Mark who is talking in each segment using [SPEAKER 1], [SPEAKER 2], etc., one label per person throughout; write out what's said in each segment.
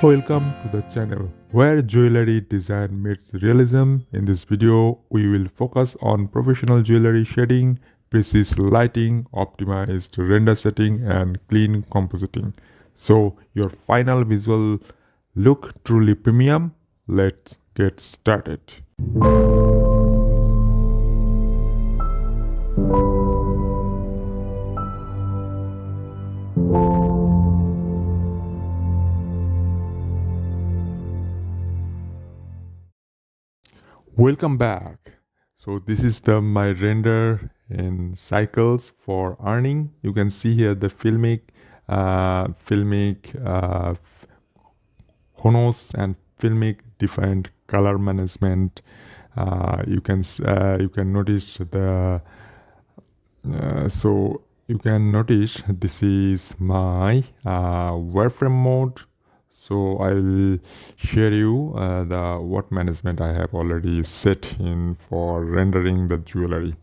[SPEAKER 1] Welcome to the channel where jewelry design meets realism. In this video, we will focus on professional jewelry shading, precise lighting, optimized render setting, and clean compositing. So your final visual look truly premium. Let's get started. Welcome back. So this is the my render in cycles for earning. You can see here the filmic Honos and filmic different color management. You can notice the so you can notice this is my wireframe mode. So I will share you the what management I have already set in for rendering the jewelry.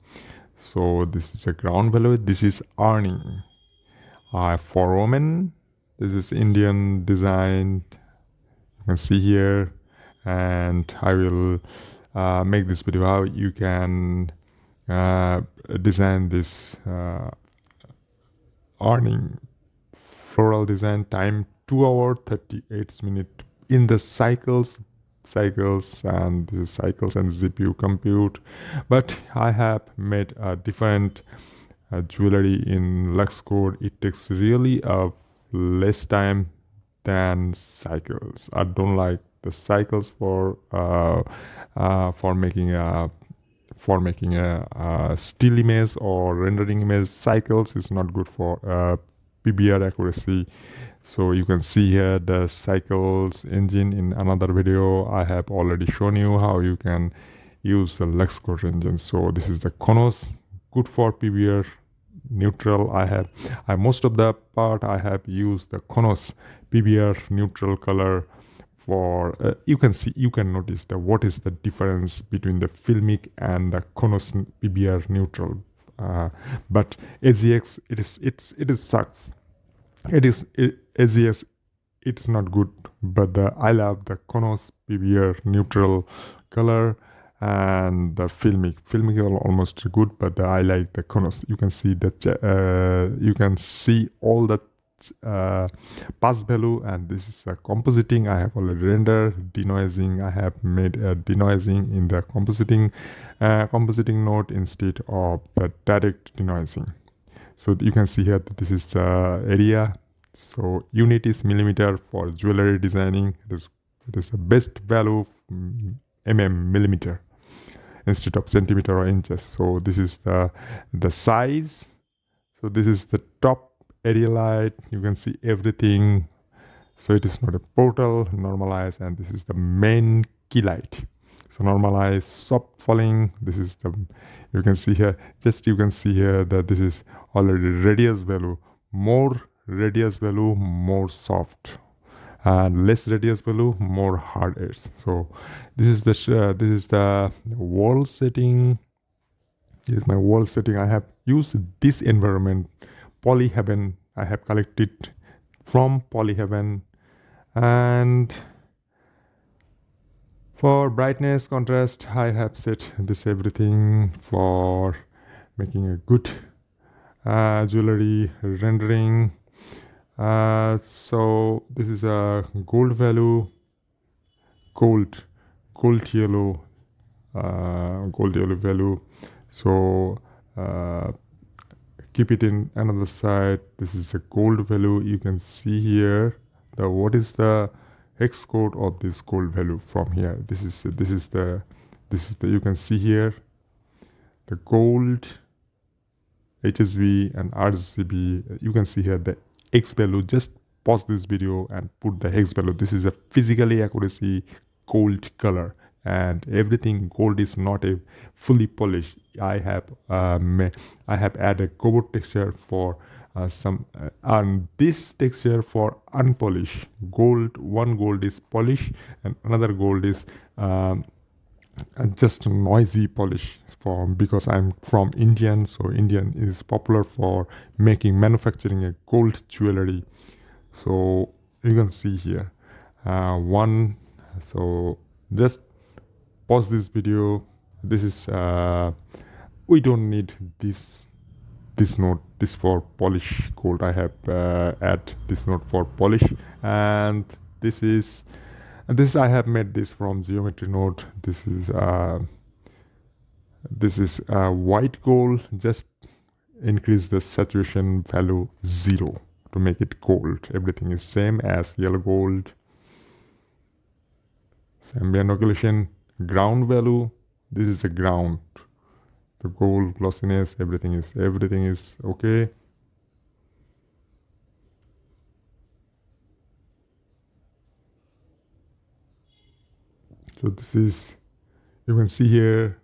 [SPEAKER 1] So this is a ground value. This is earning. For women, this is Indian design. You can see here, and I will make this video how you can design this earning floral design. Time 2 hours 38 minutes in the cycles and this is cycles and GPU compute. But I have made a different jewelry in Lux code. It takes really less time than cycles. I don't like the cycles for making a still image or rendering image. Cycles is not good for PBR accuracy. So you can see here the cycles engine in another video. I have already shown you how you can use the Lux code engine. So this is the Konos, good for PBR, neutral. I most of the part I have used the Konos PBR neutral color for you can notice what is the difference between the filmic and the Konos PBR neutral. But AGX it is sucks. AGX it's not good, but I love the Konos PBR neutral color and the filmic are almost good, but I like the Konos. You can see that you can see all the pass value, and this is a compositing. I have already rendered denoising. I have made a denoising in the compositing node instead of the direct denoising. So you can see here that this is the area. So unit is millimeter for jewelry designing. It is the best value millimeter instead of centimeter or inches. So this is the size. So this is the top area light. You can see everything. So it is not a portal, normalize, and this is the main key light. So normalize, soft falling. This is the you can see here that this is already radius value. More radius value, more soft, and less radius value, more hard edge. So this is the wall setting. This is my wall setting. I have used this environment Polyheaven. I have collected from Polyheaven. And for brightness, contrast, I have set this everything for making a good jewelry rendering. So this is a gold value, gold yellow value. So keep it in another side. This is a gold value. You can see here what is the hex code of this gold value from here. This is the you can see here the gold HSV and RGB. You can see here the hex value. Just pause this video and put the hex value. This is a physically accuracy gold color, and everything gold is not a fully polished. I have added cobalt texture for some and this texture for unpolished gold. One gold is polished and another gold is just noisy polish because I'm from Indian, so Indian is popular for manufacturing a gold jewelry. So you can see here one. So just pause this video. This is we don't need this node, this for polish gold. I have add this node for polish, and this I have made this from geometry node. This is white gold. Just increase the saturation value 0 to make it gold. Everything is same as yellow gold. Ambient occlusion, ground value. This is the ground. The gold glossiness, everything is okay. So this is, you can see here,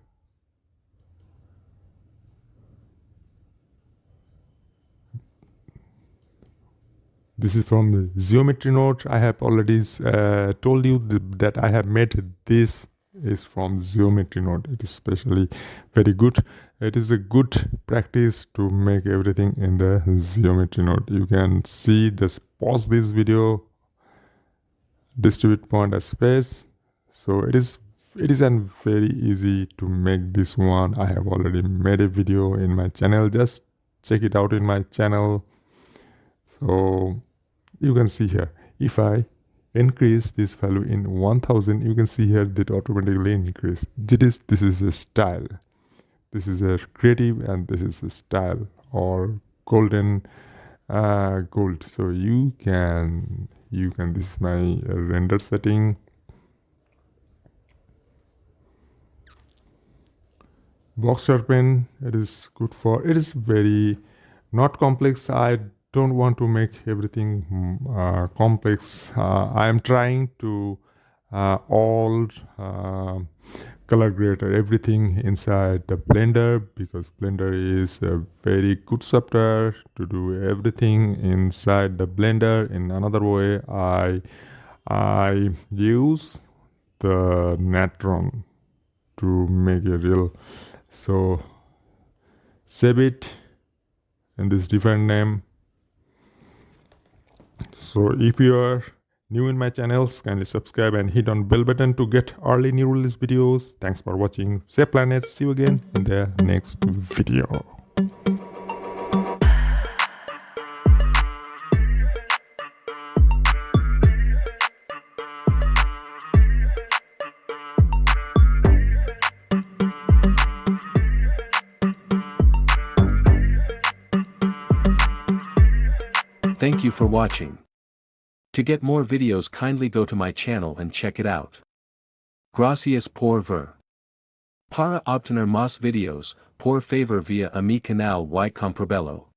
[SPEAKER 1] this is from the geometry node. I have already told you that I have made this is from geometry node. It is especially very good. It is a good practice to make everything in the geometry node. You can see, just pause this video, distribute point as space. So it is very easy to make this one. I have already made a video in my channel. Just check it out in my channel. So you can see here, if I increase this value in 1000, you can see here that automatically increase. This is a style. This is a creative, and this is a style, or golden gold. So you can this is my render setting. Box sharpen, it is good for, it is very not complex. I don't want to make everything complex. I am trying to all color grader everything inside the Blender, because Blender is a very good software to do everything inside the Blender. In another way, I use the Natron to make a real. So save it in this different name. So if you are new in my channels, kindly subscribe and hit on bell button to get early new release videos. Thanks for watching. Save Planet. See you again in the next video.
[SPEAKER 2] Thank you for watching. To get more videos, kindly go to my channel and check it out. Gracias por ver. Para obtener más videos, por favor via a mi canal y comprabelo.